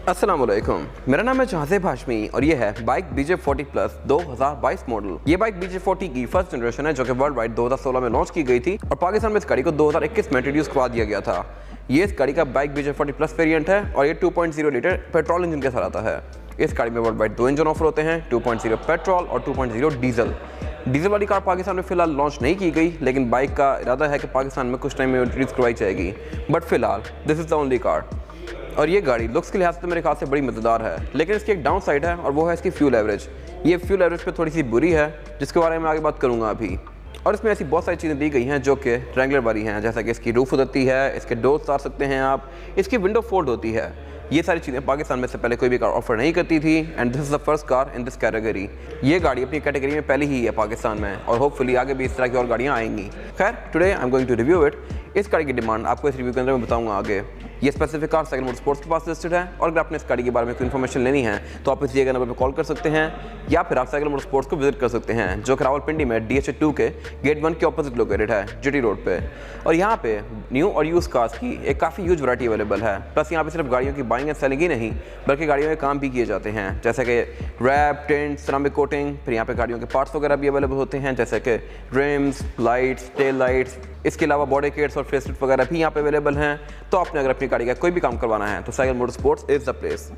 अस्सलाम वालेकुम, मेरा नाम है जहाज़ेब हाशमी और ये है बाइक BJ40 प्लस 2022 मॉडल। ये बाइक BJ40 की फर्स्ट जनरेशन है जो कि वर्ल्ड वाइड 2016 में लॉन्च की गई थी और पाकिस्तान में इस गाड़ी को 2021 में इंट्रोड्यूस करवा दिया गया था। ये इस गाड़ी का बाइक BJ40 प्लस वेरिएंट है और ये 2.0 लीटर पेट्रोल इंजन के साथ आता है। इस गाड़ी में वर्ल्ड वाइड 2 इंजन ऑफर होते हैं, 2.0 पेट्रोल और 2.0 डीजल। डीजल वाली कार पाकिस्तान में फिलहाल लॉन्च नहीं की गई, लेकिन बाइक का इरादा है कि पाकिस्तान में कुछ टाइम में इंट्रोड्यूस करवाई जाएगी। बट फिलहाल this is the only car. और ये गाड़ी लुक्स के लिहाज से मेरे ख्याल से बड़ी मज़ेदार है, लेकिन इसकी एक डाउन साइड है और वो है इसकी फ्यूल एवरेज। ये फ्यूल एवरेज पे थोड़ी सी बुरी है, जिसके बारे में आगे बात करूँगा अभी। और इसमें ऐसी बहुत सारी चीज़ें दी गई हैं जो कि रेगुलर वाली हैं, जैसा कि इसकी रूफ उतरती है, इसके डोर्स उतार सकते हैं आप, इसकी विंडो फोल्ड होती है। ये सारी चीज़ें पाकिस्तान में से पहले कोई भी कार ऑफर नहीं करती थी and this is the first car in this category. ये गाड़ी अपनी कैटेगरी में पहले ही है पाकिस्तान में और होपफुली आगे भी इस तरह की और गाड़ियाँ आएंगी। खैर, today I am going to review it. इस गाड़ी की डिमांड आपको इस रिव्यू के अंदर मैं बताऊंगा आगे। ये स्पेसिफिक कार साइकिल मोटरस्पोर्ट्स के पास लिस्टेड है और अगर आपने इस गाड़ी के बारे में कोई इन्फॉर्मेशन लेनी है तो आप इस दिए गए नंबर पर कॉल कर सकते हैं या फिर आप साइकिल मोटरस्पोर्ट्स को विजिट कर सकते हैं, जो कि रावलपिंडी में DH2 के गेट 1 के ऑपोजिट लोकेटेड है, GT रोड पे। और यहाँ पे न्यू और यूज कार्स की एक काफ़ी ह्यूज वैरायटी अवेलेबल है। प्लस यहाँ पे सिर्फ गाड़ियों की बाइंग एंड सेलिंग ही नहीं बल्कि गाड़ियों के काम भी किए जाते हैं, जैसे कि रैप, टेंट, सेरामिक कोटिंग। फिर यहाँ पे गाड़ियों के पार्ट्स वगैरह भी अवेलेबल होते हैं, जैसे कि रिम्स, लाइट्स, टेल लाइट्स। इसके अलावा बॉडी किट्स और फेसलिफ्ट वगैरह भी यहाँ पे अवेलेबल हैं। तो आपने अगर अपनी गाड़ी का कोई भी काम करवाना है तो cycle motorsports is the place.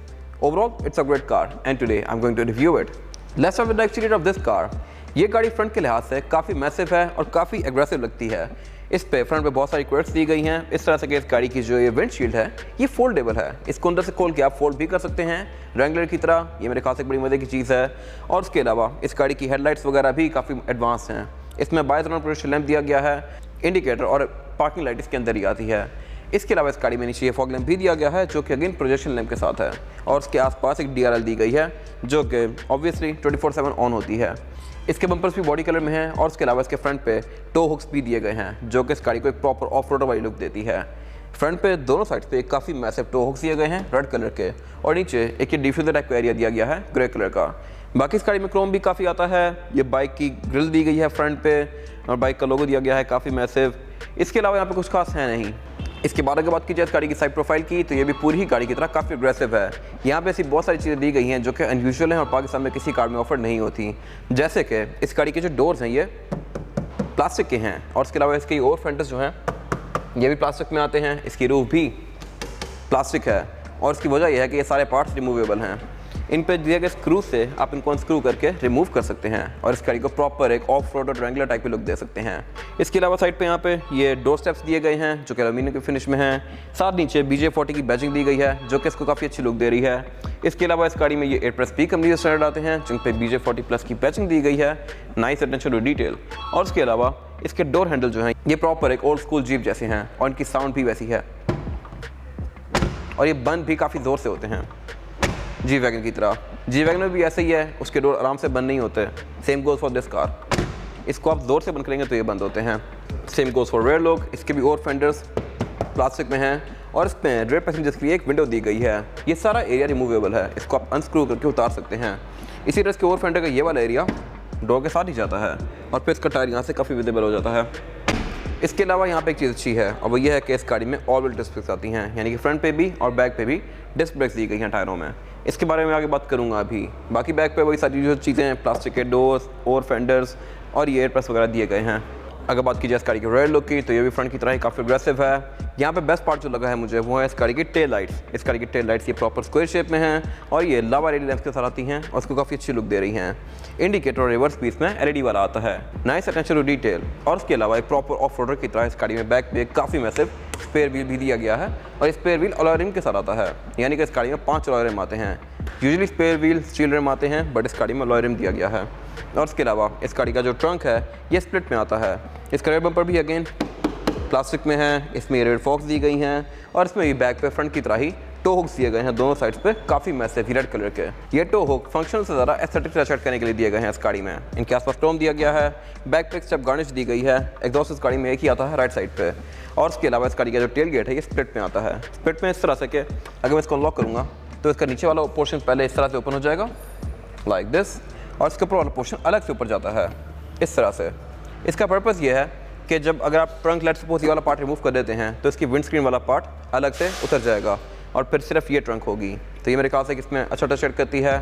Overall it's a great car and today I am going to review it. Let's start with the exterior of this car. ये गाड़ी फ्रंट के लिहाज से काफ़ी मैसिव है और काफ़ी एग्रेसिव लगती है। इस पे फ्रंट पे बहुत सारी क्वेट्स दी गई हैं, इस तरह से कि इस गाड़ी की जो ये विंडशील्ड है ये फोल्डेबल है। इसको अंदर से खोल के आप फोल्ड भी कर सकते हैं रेगुलर की तरह। ये मेरे ख्याल से बड़ी मज़े की चीज़ है। और उसके अलावा इस गाड़ी की हेडलाइट्स वगैरह भी काफ़ी एडवांस हैं। इसमें बाय तरफ प्रोजेक्शन लैंप दिया गया है, इंडिकेटर और पार्किंग लाइट इसके अंदर ही आती है। इसके अलावा इस गाड़ी में नीचे ये फॉग लैंप भी दिया गया है जो कि अगेन प्रोजेक्शन लैंप के साथ है और उसके आसपास एक DRL दी गई है जो कि ऑब्वियसली 24/7 ऑन होती है। इसके बम्पर्स भी बॉडी कलर में हैं और उसके अलावा इसके फ्रंट पे टो हुक्स भी दिए गए हैं जो कि इस गाड़ी को एक प्रॉपर ऑफ रोड वाली लुक देती है। फ्रंट पे दोनों साइड पे काफ़ी मैसिव टो हुक्स दिए गए हैं रेड कलर के और नीचे एक ये डिफ्यूजर टाइप का एरिया दिया गया है ग्रे कलर का। बाकी इस गाड़ी में क्रोम भी काफ़ी आता है। ये बाइक की ग्रिल दी गई है फ्रंट पे और बाइक का लोगो दिया गया है काफ़ी मैसिव। इसके अलावा यहाँ पे कुछ खास है नहीं। इसके बाद अगर बात की जाए इस गाड़ी की साइड प्रोफाइल की तो ये भी पूरी ही गाड़ी की तरह काफ़ी अग्रेसिव है। यहाँ पे ऐसी बहुत सारी चीज़ें दी गई हैं जो कि अनयूजुअल हैं और पाकिस्तान में किसी कार में ऑफर नहीं होती। जैसे कि इस गाड़ी के जो डोर्स हैं ये प्लास्टिक के हैं और इसके अलावा इसके और फेंटर्स जो हैं ये भी प्लास्टिक में आते हैं। इसकी रूफ भी प्लास्टिक है और इसकी वजह यह है कि ये सारे पार्ट्स रिमूवेबल हैं। इन पे दिए गए स्क्रू से आप इनको अनस्क्रू करके रिमूव कर सकते हैं और इस गाड़ी को प्रॉपर एक ऑफ रोड और ट्रायंगुलर टाइप की लुक दे सकते हैं। इसके अलावा साइड पे यहाँ पे ये डोर स्टेप्स दिए गए हैं जो कि एल्यूमिनियम के फिनिश में हैं। साथ नीचे BJ40 की बैजिंग दी गई है जो कि इसको काफ़ी अच्छी लुक दे रही है। इसके अलावा इस गाड़ी में ये एयरप्रेस P कंपनी से स्टैंडर्ड आते हैं जिन पे BJ40 प्लस की बैजिंग दी गई है, नाइस अटेंशन टू डिटेल। और उसके अलावा इसके डोर हैंडल जो हैं ये प्रॉपर एक ओल्ड स्कूल जीप जैसे हैं और इनकी साउंड भी वैसी है और ये बंद भी काफ़ी ज़ोर से होते हैं जी वैगन की तरह। जी वैगन में भी ऐसे ही है, उसके डोर आराम से बंद नहीं होते। Same goes for this car. इसको आप ज़ोर से बंद करेंगे तो ये बंद होते हैं। Same goes for rear look. इसके भी और फेंडर्स प्लास्टिक में हैं और इसमें रेयर पैसेंजर्स के लिए एक विंडो दी गई है। ये सारा एरिया रिमूवेबल है, इसको आप अनस्क्रू करके उतार सकते हैं। इसी तरह इसके और फेंडर का ये वाला एरिया डोर के साथ ही जाता है और फिर इसका टायर यहाँ से काफ़ी विजिबल हो जाता है। इसके अलावा यहाँ पे एक चीज़ अच्छी है और वो ये है कि इस गाड़ी में ऑल व्हील डिस्क ब्रेक्स आती हैं, यानी कि फ्रंट पे भी और बैक पे भी डिस्क ब्रेक्स दी गई हैं टायरों में। इसके बारे में आगे बात करूँगा अभी। बाकी बैक पे वही सारी जो चीज़ें हैं, प्लास्टिक के डोर्स और फेंडर्स और ये एयरप्रेस वगैरह दिए गए हैं। अगर बात की जाए इस गाड़ी की रेयर लुक की तो ये भी फ्रंट की तरह ही काफ़ी अग्रेसिव है। यहाँ पे बेस्ट पार्ट जो लगा है मुझे वो है इस गाड़ी की टेल लाइट्स। इस गाड़ी की टेल लाइट्स ये प्रॉपर स्क्वायर शेप में हैं और ये लावा LED लैंप्स के साथ आती हैं और उसको काफ़ी अच्छी लुक दे रही हैं। इंडिकेटर और रिवर्स भी इसमें LED वाला आता है, नाइस अटेंशन टू डिटेल। और उसके अलावा एक प्रॉपर ऑफ रोडर की तरह इस गाड़ी में बैक पे काफ़ी मैसिव स्पेयर व्हील भी दिया गया है और स्पेयर व्हील अलॉय रिम के साथ आता है, यानी कि इस गाड़ी में 5 अलॉय रिम आते हैं। Usually spare wheel steel rim आते हैं बट इस गाड़ी में अलॉय रिम दिया गया है। और उसके अलावा इस गाड़ी का जो ट्रंक है ये स्प्लिट में आता है। इसका रेयर बम्पर भी अगेन प्लास्टिक में है। इसमें रेड फॉक्स दी गई हैं और इसमें भी बैक पे फ्रंट की तरह ही टो हुक्स दिए गए हैं दोनों साइड्स पे, काफ़ी मैसिव रेड कलर के। ये टो हुक फंक्शन से ज़्यादा एस्थेटिक से सेट करने के लिए दिए गए हैं इस गाड़ी में। इनके आसपास क्रोम दिया गया है, बैक पे स्टेप गार्निश दी गई है। एग्जॉस्ट इस गाड़ी में एक ही आता है राइट साइड पे। और उसके अलावा इस गाड़ी का जो टेल गेट है ये स्प्लिट में आता है। स्प्लिट में इस तरह से कि अगर मैं इसको अनलॉक करूँगा तो इसका नीचे वाला पोर्शन पहले इस तरह से ओपन हो जाएगा लाइक दिस और इसके ऊपर वाला पोर्शन अलग से ऊपर जाता है इस तरह से। इसका पर्पज़ ये है कि जब अगर आप ट्रंक लेट सपोज ये वाला पार्ट रिमूव कर देते हैं तो इसकी विंड स्क्रीन वाला पार्ट अलग से उतर जाएगा। और फिर सिर्फ ये ट्रंक होगी। तो ये मेरे ख्याल से कि इसमें अच्छा टच करती है।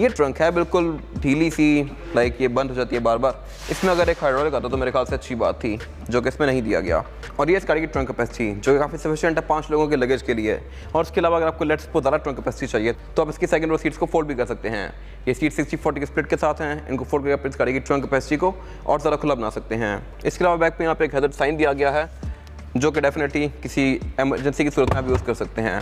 ये ट्रंक है बिल्कुल ढीली सी, लाइक ये बंद हो जाती है बार बार। इसमें अगर एक हाइड्रोलिक आता तो मेरे ख्याल से अच्छी बात थी, जो कि इसमें नहीं दिया गया। और ये इस गाड़ी की ट्रंक कैपेसिटी जो कि काफ़ी सफिशिएंट है 5 लोगों के लगेज के लिए। और उसके अलावा अगर आपको लेट्स सपोज ज़्यादा ट्रंक कैपेसिटी चाहिए तो आप इसकी सेकंड रो सीट्स को फोल्ड भी कर सकते हैं। ये सीट 60-40 के स्प्लिट के साथ हैं, इनको फोल्ड करके इस गाड़ी की ट्रंक कैपेसिटी को और ज़्यादा खुला बना सकते हैं। इसके अलावा बैक पे यहाँ पे एक हैज़र्ड साइन दिया गया है, जो कि डेफिनेटली किसी इमरजेंसी की सूरत में आप यूज़ कर सकते हैं।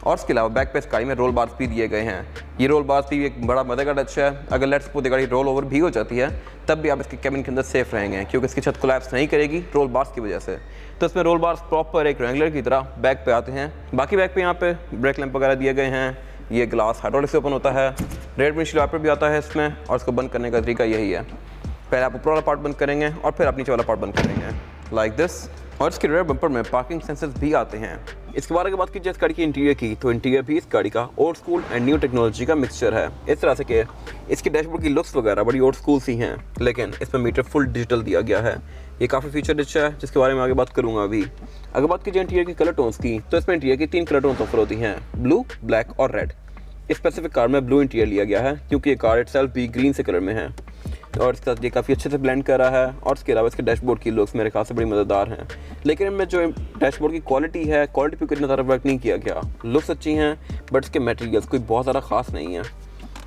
और इसके अलावा बैक पे इस गाड़ी में रोल बार्स भी दिए गए हैं। ये रोल बार्स भी एक बड़ा मजे का टच है। अगर लेट्स सपोज गाड़ी रोल ओवर भी हो जाती है तब भी आप इसके कैबिन के अंदर सेफ रहेंगे, क्योंकि इसकी छत कोलैप्स नहीं करेगी रोल बार्स की वजह से। तो इसमें रोल बार्स प्रॉपर एक रेगुलर की तरह बैक पे आते हैं। बाकी बैक पे यहाँ पे ब्रेक लैंप वगैरह दिए गए हैं। ये ग्लास हाइड्रोलिक से ओपन होता है। रेड विंडशील्ड वाइपर भी आता है इसमें, और इसको बंद करने का तरीका यही है, पहले आप ऊपर वाला पार्ट बंद करेंगे और फिर आप नीचे वाला पार्ट बंद करेंगे लाइक दिस। और इसके रेयर बम्पर में पार्किंग सेंसर्स भी आते हैं। इसके बारे में बात कीजिए इस गाड़ी की इंटीरियर की, तो इंटीरियर भी इस गाड़ी का old school and new technology का मिक्सचर है। इस तरह से कि इसकी डैशबोर्ड की लुक्स वगैरह बड़ी ओल्ड स्कूल सी हैं, लेकिन इसमें मीटर फुल डिजिटल दिया गया है। ये काफ़ी फीचर रिच है, जिसके बारे में आगे बात करूंगा अभी। अगर बात कीजिए इंटीरियर की कलर टोन्स की, तो इसमें इंटीरियर की 3 कलर टोन्स ऑफर होती हैं, ब्लू, ब्लैक और रेड। इस स्पेसिफिक कार में ब्लू इंटीरियर लिया गया है, क्योंकि ये कार इटसेल्फ भी ग्रीन से कलर में है और इसके साथ ये काफ़ी अच्छे से ब्लेंड कर रहा है। और इसके अलावा इसके डैशबोर्ड की लुक्स मेरे ख्याल से बड़ी मज़ेदार हैं, लेकिन इनमें जो डैशबोर्ड की क्वालिटी है, क्वालिटी पे इतना ज़्यादा वर्क नहीं किया गया। लुक्स अच्छी हैं बट इसके मटेरियल्स कोई बहुत ज़्यादा खास नहीं है।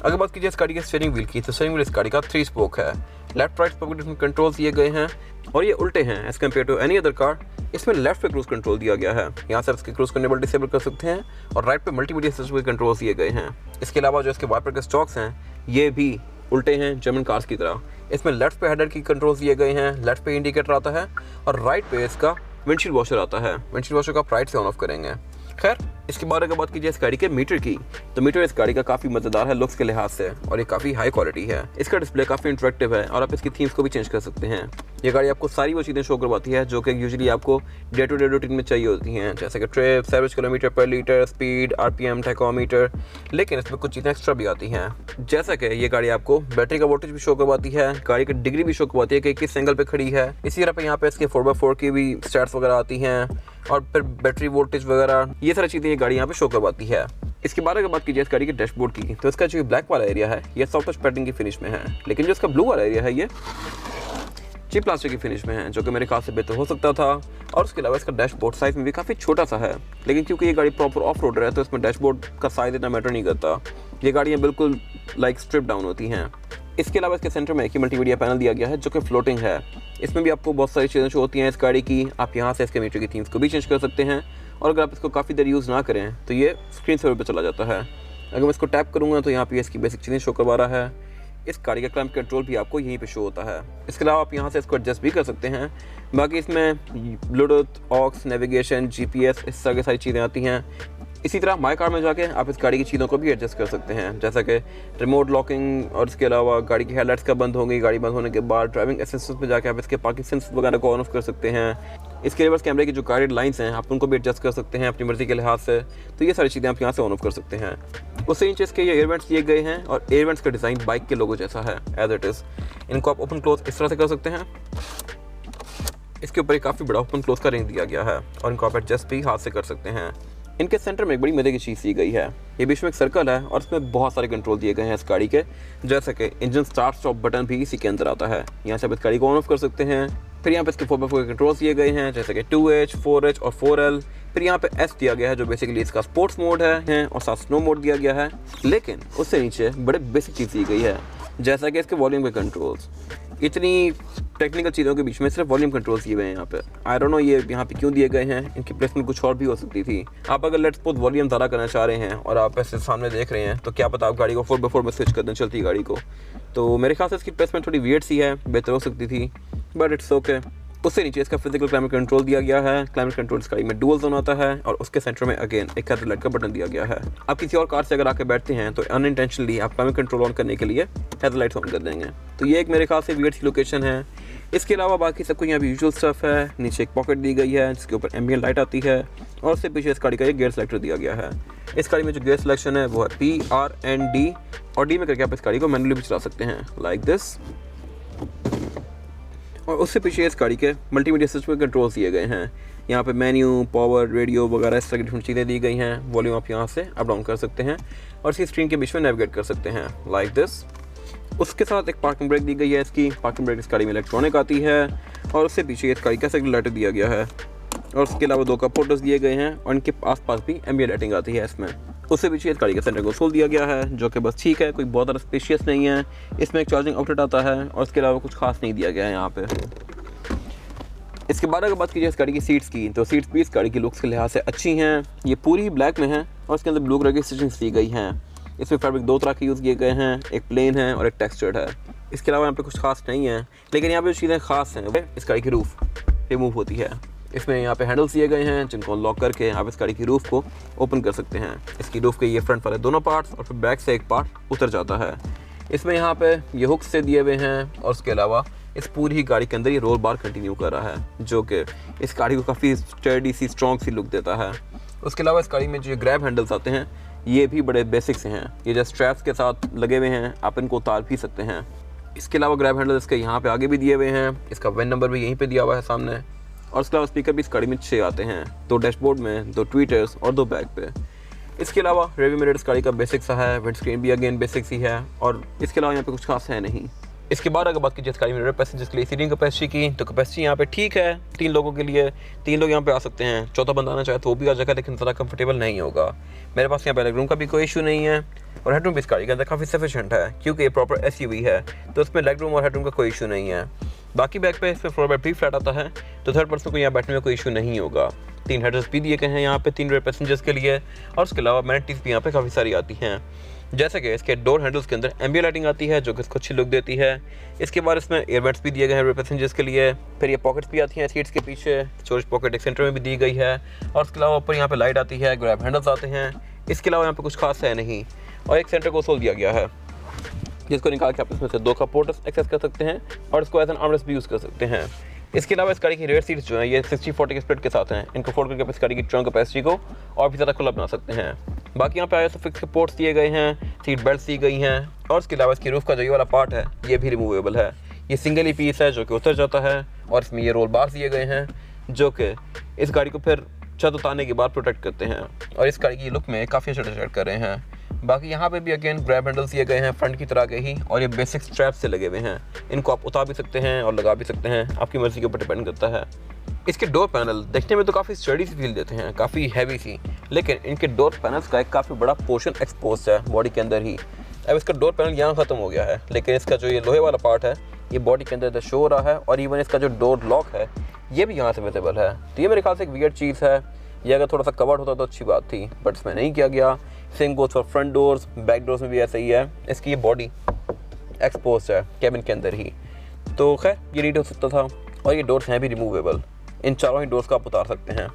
अगर बात कीजिए इस गाड़ी के स्टीयरिंग व्हील की, तो स्टीयरिंग व्हील इस गाड़ी का 3 स्पोक है। Left right spoke different controls दिए गए हैं और ये उल्टे हैं as compared to any other car. इसमें लेफ्ट पे क्रूज कंट्रोल दिया गया है, यहाँ से इसके क्रूज को इनेबल डिसेबल कर सकते हैं, और राइट पे मल्टीमीडिया सिस्टम के कंट्रोल्स दिए गए हैं। इसके अलावा जो इसके वाइपर के स्टॉक्स हैं ये भी उल्टे हैं जर्मन कार्स की तरह। इसमें लेफ्ट पे हेडर की कंट्रोल्स दिए गए हैं, लेफ्ट पे इंडिकेटर आता है और राइट पे इसका विंडशील्ड वॉशर आता है। विंडशील्ड वॉशर को आप राइट से ऑन ऑफ करेंगे। खैर, इसके बारे में बात कीजिए इस गाड़ी के मीटर की, तो मीटर इस गाड़ी का काफ़ी मज़ेदार है लुक्स के लिहाज से, और ये काफ़ी हाई क्वालिटी है। इसका डिस्प्ले काफ़ी इंटरेक्टिव है और आप इसकी थीम्स को भी चेंज कर सकते हैं। ये गाड़ी आपको सारी वो चीज़ें शो करवाती है जो कि यूजुअली आपको डे टू डे रूटीन में चाहिए होती हैं, जैसे कि ट्रिप, सर्विस किलोमीटर पर लीटर, स्पीड, RPM, टैकोमीटर। लेकिन इसमें कुछ चीज़ें एक्स्ट्रा भी आती हैं, जैसा कि ये गाड़ी आपको बैटरी का वोल्टेज भी शो करवाती है, गाड़ी की डिग्री भी शो करवाती है कि किस एंगल पे खड़ी है। इसी तरह पे यहाँ पे इसके 4x4 की भी स्टैट्स वगैरह आती हैं, और फिर बैटरी वोल्टेज वगैरह, ये सारी चीज़ें ये गाड़ी यहाँ पे शो करवाती है। इसके बारे में बात कीजिए इस गाड़ी के डैशबोर्ड की, तो इसका जो ब्लैक वाला एरिया है ये सॉफ्ट टच पैडिंग की फिनिश में है, लेकिन जो इसका ब्लू वाला एरिया है ये चिप प्लास्टिक की फिनिश में है, जो कि मेरे ख्याल से बेहतर हो सकता था। और उसके अलावा इसका डैशबोर्ड साइज में भी काफ़ी छोटा सा है, लेकिन क्योंकि ये गाड़ी प्रॉपर ऑफ रोडर है तो इसमें डैशबोर्ड का साइज इतना मैटर नहीं करता। ये गाड़ियाँ बिल्कुल लाइक स्ट्रिप डाउन होती हैं। इसके अलावा इसके सेंटर में एक ही मल्टीमीडिया पैनल दिया गया है जो कि फ्लोटिंग है। इसमें भी आपको बहुत सारी चीज़ें शो होती हैं इस गाड़ी की। आप यहाँ से इसके मीटर की थीम्स को भी चेंज कर सकते हैं, और अगर आप इसको काफ़ी देर यूज़ ना करें तो ये स्क्रीन सेवर पे चला जाता है। अगर मैं इसको टैप करूँगा तो यहाँ पे इसकी बेसिक चीज़ें शो करवा रहा है। इस गाड़ी का क्लाइमेट कंट्रोल भी आपको यहीं पे शो होता है। इसके अलावा आप यहाँ से इसको एडजस्ट भी कर सकते हैं। बाकी इसमें ब्लूटूथ, ऑक्स, नेविगेशन, GPS, इस तरह की सारी चीज़ें आती हैं। इसी तरह माई कार में जाके आप इस गाड़ी की चीज़ों को भी एडजस्ट कर सकते हैं, जैसा कि रिमोट लॉकिंग, और इसके अलावा गाड़ी की हेडलाइट्स कब बंद होंगी, गाड़ी बंद होने के बाद ड्राइविंग असिस्टेंस में जाके आप इसके पार्किंग सेंसर्स वगैरह को ऑन ऑफ कर सकते हैं। इसके रिवर्स कैमरे की जो गाइडेड लाइंस हैं आप उनको भी एडजस्ट कर सकते हैं अपनी मर्जी के लिहाज से। तो ये सारी चीज़ें आप यहाँ से ऑन ऑफ कर सकते हैं। उससे नीचे इसके ये एयरवेंट्स दिए गए हैं, और एयरवेंट्स का डिज़ाइन बाइक के लोगो जैसा है एज इट इज़। इनको आप ओपन क्लोज इस तरह से कर सकते हैं। इसके ऊपर एक काफ़ी बड़ा ओपन क्लोज का रिंग दिया गया है, और इनको आप एडजस्ट भी हाथ से कर सकते हैं। इनके सेंटर में एक बड़ी मजे की चीज़ दी गई है। ये बीच में एक सर्कल है और इसमें बहुत सारे कंट्रोल दिए गए हैं इस गाड़ी के, जैसे कि इंजन स्टार्ट स्टॉप बटन भी इसी के अंदर आता है। यहाँ से आप इस गाड़ी को ऑन ऑफ कर सकते हैं। फिर यहाँ पे इसके 4x4 के कंट्रोल्स दिए गए हैं, जैसे कि 2H, 4H और 4L। फिर यहाँ पे S दिया गया है जो बेसिकली इसका स्पोर्ट्स मोड है, और साथ स्नो मोड दिया गया है। लेकिन उससे नीचे बड़े बेसिक चीज़ दी गई है, जैसा कि इसके वॉल्यूम के कंट्रोल्स। इतनी टेक्निकल चीज़ों के बीच में सिर्फ वॉल्यूम कंट्रोल्स दिए हुए हैं यहाँ पे। आई डोंट नो ये यहाँ पे क्यों दिए गए हैं, इनकी प्लेसमेंट कुछ और भी हो सकती थी। आप अगर लेट्स सपोज वॉल्यूम ज़्यादा करना चाह रहे हैं और आप ऐसे सामने देख रहे हैं, तो क्या पता आप गाड़ी को 4x4 में स्विच कर दें चलती गाड़ी को। तो मेरे ख्याल से इसकी प्लेसमेंट थोड़ी वियर्ड सी है, बेहतर हो सकती थी, बट इट्स ओके। उससे नीचे इसका फिजिकल क्लाइमेट कंट्रोल दिया गया है। क्लाइमेट कंट्रोल इस गाड़ी में डुअल जोन आता है, और उसके सेंटर में अगेन एक हेडलाइट का बटन दिया गया है। आप किसी और कार से अगर आके बैठते हैं तो अनइंटेंशनली आप क्लाइमेट कंट्रोल ऑन करने के लिए हेडलाइट्स ऑन कर देंगे। तो ये एक मेरे ख्याल से वियर्ड सी लोकेशन है। इसके अलावा बाकी सब कुछ यहाँ भी यूजुअल स्टफ है। नीचे एक पॉकेट दी गई है जिसके ऊपर एम्बिएंट लाइट आती है, और उससे पीछे इस गाड़ी का एक गियर सेलेक्टर दिया गया है। इस गाड़ी में जो गियर सिलेक्शन है वो है P, R, N, D, और D में करके आप इस गाड़ी को मैनुअली भी चला सकते हैं लाइक दिस। और उससे पीछे इस गाड़ी के मल्टीमीडिया सिस्टम के कंट्रोल्स दिए गए हैं। यहाँ पे मेन्यू, पावर, रेडियो वगैरह इस तरह की डिफरेंट चीज़ें दी गई हैं। वॉल्यूम आप यहाँ से अप डाउन कर सकते हैं और इसकी स्क्रीन के बीच में नेविगेट कर सकते हैं लाइक दिस। उसके साथ एक पार्किंग ब्रेक दी गई है। इसकी पार्किंग ब्रेक इस गाड़ी में इलेक्ट्रॉनिक आती है और उससे पीछे इस गाड़ी का सेगुलेटर दिया गया है और उसके अलावा 2 कप होल्डर्स दिए गए हैं और इनके आसपास भी एम्बिएंट लाइटिंग आती है इसमें। उससे पीछे इस गाड़ी का सेंटर कंसोल दिया गया है जो कि बस ठीक है, कोई बहुत ज़्यादा स्पेशियस नहीं है। इसमें एक चार्जिंग आउटलेट आता है और इसके अलावा कुछ खास नहीं दिया गया है यहाँ पे। इसके बाद अगर बात कीजिए इस गाड़ी की सीट्स की, तो सीट्स भी इस गाड़ी की लुक्स के लिहाज से अच्छी हैं। ये पूरी ही ब्लैक में है और इसके अंदर ब्लू कलर की स्टिचिंग्स दी गई हैं। इसमें फैब्रिक 2 तरह के यूज़ किए गए हैं, एक प्लेन है और एक टेक्सचर्ड है। इसके अलावा यहाँ पे कुछ खास नहीं है, लेकिन यहाँ पे जो चीज़ें खास हैं वो इस गाड़ी की रूफ रिमूव होती है। इसमें यहाँ पे हैंडल्स दिए गए हैं जिनको अनलॉक करके आप इस गाड़ी की रूफ को ओपन कर सकते हैं। इसकी रूफ के ये फ्रंट वाले दोनों पार्ट्स और फिर बैक से एक पार्ट उतर जाता है। इसमें यहाँ पे ये हुक्स से दिए हुए हैं और उसके अलावा इस पूरी ही गाड़ी के अंदर ये रोल बार कंटिन्यू कर रहा है जो कि इस गाड़ी को काफ़ी स्टर्डी सी, स्ट्रॉन्ग सी लुक देता है। उसके अलावा इस गाड़ी में जो ग्रैब हैंडल्स आते हैं ये भी बड़े बेसिक से हैं। ये जो स्ट्रैप्स के साथ लगे हुए हैं, आप इनको उतार भी सकते हैं। इसके अलावा ग्रैब हैंडल इसके यहाँ पे आगे भी दिए हुए हैं। इसका वेन नंबर भी यहीं पे दिया हुआ है सामने और इसके अलावा स्पीकर भी इस गाड़ी में 6 आते हैं, 2 डैशबोर्ड में, 2 ट्वीटर्स और 2 बैक पे। इसके अलावा रिव्यू मिरर इस गाड़ी का बेसिक सा है, विंड स्क्रीन भी अगेन बेसिक सी है और इसके अलावा यहाँ पे कुछ खास है नहीं। इसके बाद अगर बात कीजिए इस गाड़ी में पैसेंजर्स के लिए सीटिंग कैपेसिटी की, तो कैपेसिटी यहाँ पे ठीक है 3 लोगों के लिए। 3 लोग यहाँ पे आ सकते हैं, चौथा बंदा आना चाहे तो वो भी आ जाएगा, लेकिन ज़्यादा कंफर्टेबल नहीं होगा। मेरे पास यहाँ पे लेग रूम का भी कोई इशू नहीं है और हेडरूम भी इस गाड़ी के अंदर काफ़ी सफिशिएंट है क्योंकि ये प्रॉपर SUV है, तो इसमें लेग रूम और हेडरूम का कोई इशू नहीं है। बाकी बैक पे इसमें फ्लोर बेड भी फ्लैट आता है, तो थर्ड पर्सन को यहाँ बैठने में कोई इशू नहीं होगा। 3 हेडर्स भी दिए गए हैं यहाँ पे 3 रेयर पैसेंजर्स के लिए और उसके अलावा अमेनिटीज़ भी यहाँ पे काफ़ी सारी आती हैं, जैसे कि इसके डोर हैंडल्स के अंदर एम्बिएंट लाइटिंग आती है जो कि इसको अच्छी लुक देती है। इसके बाद इसमें एयरबैग्स भी दिए गए हैं रेयर पैसेंजर्स के लिए। फिर ये पॉकेट्स भी आती हैं सीट्स के पीछे, स्टोरेज पॉकेट एक सेंटर में भी दी गई है और उसके अलावा ऊपर यहाँ पे लाइट आती है, ग्रैब हैंडल्स आते हैं। इसके अलावा यहाँ पे कुछ खास है नहीं और एक सेंटर कंसोल दिया गया है जिसको निकाल के आप इसमें से 2 कप होल्डर्स एक्सेस कर सकते हैं और इसको एज एन आर्मरेस्ट भी यूज़ कर सकते हैं। इसके अलावा इस गाड़ी की रेयर सीट्स जो हैं ये 60-40 के स्प्लिट के साथ हैं। इनको फोल्ड करके आप इस गाड़ी की ट्रंक कैपेसिटी को और भी ज़्यादा खुला बना सकते हैं। बाकी यहाँ पे ISOFIX के पोर्ट्स दिए गए हैं, सीट बेल्ट दी गई हैं और इसके अलावा इसकी रूफ का जो ये वाला पार्ट है ये भी रिमूवेबल है। ये सिंगल ही पीस है जो कि उतर जाता है और इसमें ये रोल बार दिए गए हैं जो कि इस गाड़ी को फिर छत उतारने के बाद प्रोटेक्ट करते हैं और इस गाड़ी की लुक में काफ़ी अच्छा डिटेक्ट कर रहे हैं। बाकी यहाँ पे भी अगेन ग्रैब हैंडल्स दिए गए हैं फ्रंट की तरह के ही और ये बेसिक स्ट्रैप से लगे हुए हैं। इनको आप उतार भी सकते हैं और लगा भी सकते हैं, आपकी मर्ज़ी के ऊपर डिपेंड करता है। इसके डोर पैनल देखने में तो काफ़ी स्टडी सी फील देते हैं, काफ़ी हैवी सी, लेकिन इनके डोर पैनल्स का एक काफ़ी बड़ा पोर्शन एक्सपोज है बॉडी के अंदर ही। अब इसका डोर पैनल यहाँ ख़त्म हो गया है, लेकिन इसका जो ये लोहे वाला पार्ट है ये बॉडी के अंदर शो हो रहा है और इवन इसका जो डोर लॉक है ये भी यहाँ से विजिबल है। तो ये मेरे ख्याल से एक वियर्ड चीज़ है। ये अगर थोड़ा सा कवर्ड होता तो अच्छी बात थी, बट इसमें नहीं किया गया। Same goes for front doors, back doors में भी ऐसा ही है। इसकी ये बॉडी एक्सपोज है कैबिन के अंदर ही, तो खैर ये नीट हो सकता था। और ये डोर्स हैं भी रिमूवेबल, इन चारों ही डोर्स को आप उतार सकते हैं।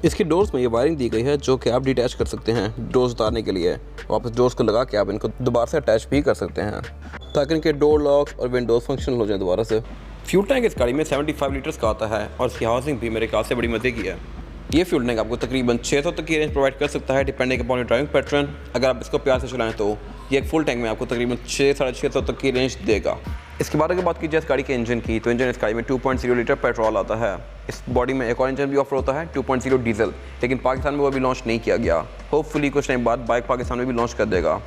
इसकी डोर्स में ये वायरिंग दी गई है जो कि आप डिटैच कर सकते हैं डोर्स उतारने के लिए। वापस डोर्स को लगा के आप इनको दोबारा से अटैच भी कर सकते हैं ताकि इनके डोर लॉक्स और विंडोज़ फंक्शनल हो जाए दोबारा से। फ्यूल टैंक इस गाड़ी में 75 लीटर्स का आता है और इसकी हाउसिंग भी मेरे ख्याल से बड़ी मजे की है। ये फ्यूल टैंक आपको तकरीबन 600 तक की रेंज प्रोवाइड कर सकता है depending upon your driving pattern. अगर आप इसको प्यार से चलाएं तो ये एक फुल टैंक में आपको तकरीबन 600-650 तक की रेंज देगा। इसके बाद अगर बात की जाए इस गाड़ी के इंजन की, तो इंजन इस गाड़ी में 2.0 लीटर पेट्रोल आता है। इस बॉडी में एक और इंजन भी ऑफर होता है 2.0 डीजल, लेकिन पाकिस्तान में वो अभी लॉन्च नहीं किया गया। होपफुली कुछ टाइम बाद बाइक पाकिस्तान में भी लॉन्च कर देगा।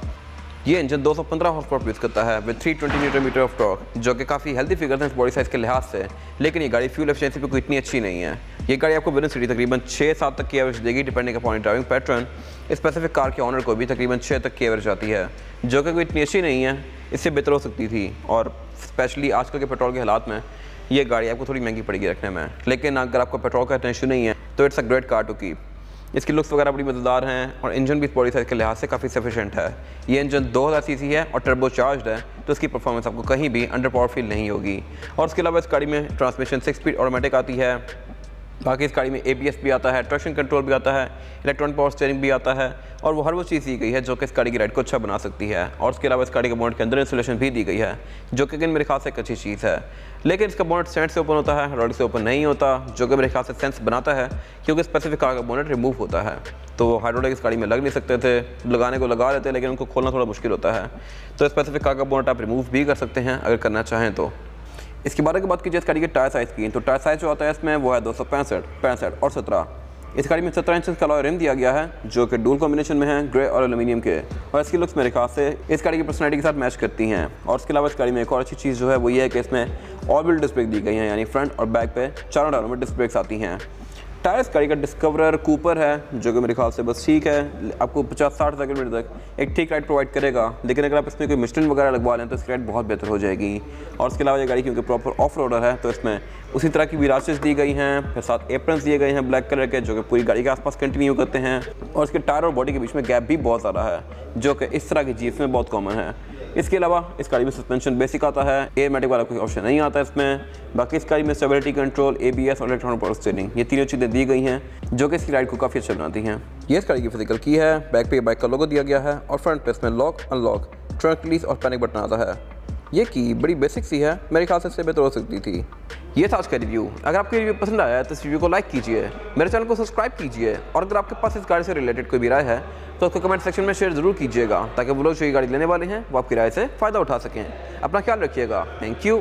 ये इंजन 215 हॉर्स पावर प्रोड्यूस करता है with 320 newton metre of torque, जो कि काफ़ी हेल्दी फिगर है इस बॉडी साइज़ के लिहाज से। लेकिन ये गाड़ी फ्यूल एफिशिएंसी पे कोई इतनी अच्छी नहीं है। ये गाड़ी आपको विद इन सिटी तकरीबन 6-7 तक की एवरेज देगी depending upon driving pattern. Specific car के ऑनर को भी तकरीबन 6 तक की एवरेज आती है, जो कि कोई इतनी अच्छी नहीं है, इससे बेहतर हो सकती थी। और स्पेशली आजकल के पेट्रोल के हालात में ये गाड़ी आपको थोड़ी महंगी पड़ेगी रखने में। लेकिन अगर आपको पेट्रोल का इतना इशू नहीं है तो it's a great car to keep. इसकी लुक्स वगैरह बड़ी मज़ेदार हैं और इंजन भी इस बॉडी साइज़ के लिहाज से काफ़ी सफिशिएंट है। ये इंजन 2000 सीसी है और टर्बो चार्ज है, तो इसकी परफॉर्मेंस आपको कहीं भी अंडर पावर फील नहीं होगी। और उसके अलावा इस गाड़ी में ट्रांसमिशन 6 स्पीड ऑटोमेटिक आती है। बाकी इस गाड़ी में ABS भी आता है, ट्रैक्शन कंट्रोल भी आता है, इलेक्ट्रॉनिक पावर स्टीयरिंग भी आता है और वो हर वो चीज़ दी गई है जो कि इस गाड़ी की राइड को अच्छा बना सकती है। और उसके अलावा इस गाड़ी के बोनेट के अंदर इंसुलेशन भी दी गई है, जो कि मेरे ख्याल से एक अच्छी चीज़ है। लेकिन इसका बोनेट स्टैंड से ओपन होता है, रॉड से ओपन नहीं होता, जो कि मेरे ख्याल से सेंस बनाता है क्योंकि स्पेसिफिक कार का बोनेट रिमूव होता है। तो हाइड्रोलिक इस गाड़ी में लग नहीं सकते थे, लगाने को लगा लेते लेकिन उनको खोलना थोड़ा मुश्किल होता है। तो स्पेसिफिक कार का बोनेट आप रिमूव भी कर सकते हैं अगर करना चाहें तो। इसके बारे में बात कीजिए इस गाड़ी के टायर साइज़ की, तो टायर साइज़ जो आता है इसमें वो है 265, 65 और 17। इस गाड़ी में 17 इंच का अलॉय रिम दिया गया है जो कि डुअल कॉम्बिनेशन में है, ग्रे और एल्यूमिनियम के, और इसकी लुक्स मेरे ख्याल से इस गाड़ी की पर्सनैलिटी के साथ मैच करती हैं। और इसके अलावा इस गाड़ी में एक और अच्छी चीज़ जो है वो ये है कि इसमें ऑल व्हील डिस्क ब्रेक दी गई हैं, यानी फ्रंट और बैक पे चारों टायरों में डिस्क ब्रेक्स आती हैं। टायर इस गाड़ी का डिस्कवरर कूपर है जो कि मेरे ख्याल से बस ठीक है, आपको 50-60 किलोमीटर तक एक ठीक राइड प्रोवाइड करेगा, लेकिन अगर आप इसमें कोई मिशलिन वगैरह लगवा लें तो इसकी राइड बहुत बेहतर हो जाएगी। और इसके अलावा ये गाड़ी क्योंकि प्रॉपर ऑफ रोडर है तो इसमें उसी तरह की विराचेस दी गई हैं, फिर साथ एप्रन्स दिए गए हैं ब्लैक कलर के जो कि पूरी गाड़ी के आसपास कंटिन्यू करते हैं। और इसके टायर और बॉडी के बीच में गैप भी बहुत ज़्यादा है जो कि इस तरह की जीप में बहुत कॉमन है। इसके अलावा इस गाड़ी में सस्पेंशन बेसिक आता है, एयरमैटिक वाला कोई ऑप्शन नहीं आता इसमें। बाकी इस गाड़ी में स्टेबिलिटी कंट्रोल, ABS और इलेक्ट्रॉनिक पावर स्टीयरिंग, ये तीनों चीज़ें दी गई हैं जो कि इसकी राइड को काफ़ी अच्छा बनाती हैं। ये इस गाड़ी की फिजिकल की है, बैक पे बाइक का लोगो दिया गया है और फ्रंट पे इसमें लॉक, अनलॉक, ट्रंक रिलीज और पैनिक बटन आता है। ये की बड़ी बेसिक सी है, मेरे ख्याल से इससे बेहतर हो सकती थी। ये था आज का रिव्यू। अगर आपको रिव्यू पसंद आया है तो इस रिव्यू को लाइक कीजिए, मेरे चैनल को सब्सक्राइब कीजिए, और अगर आपके पास इस गाड़ी से रिलेटेड कोई भी राय है तो उसको कमेंट सेक्शन में शेयर जरूर कीजिएगा ताकि वो लोग जो ये गाड़ी लेने वाले हैं वो आपकी राय से फ़ायदा उठा सकें। अपना ख्याल रखिएगा। Thank you.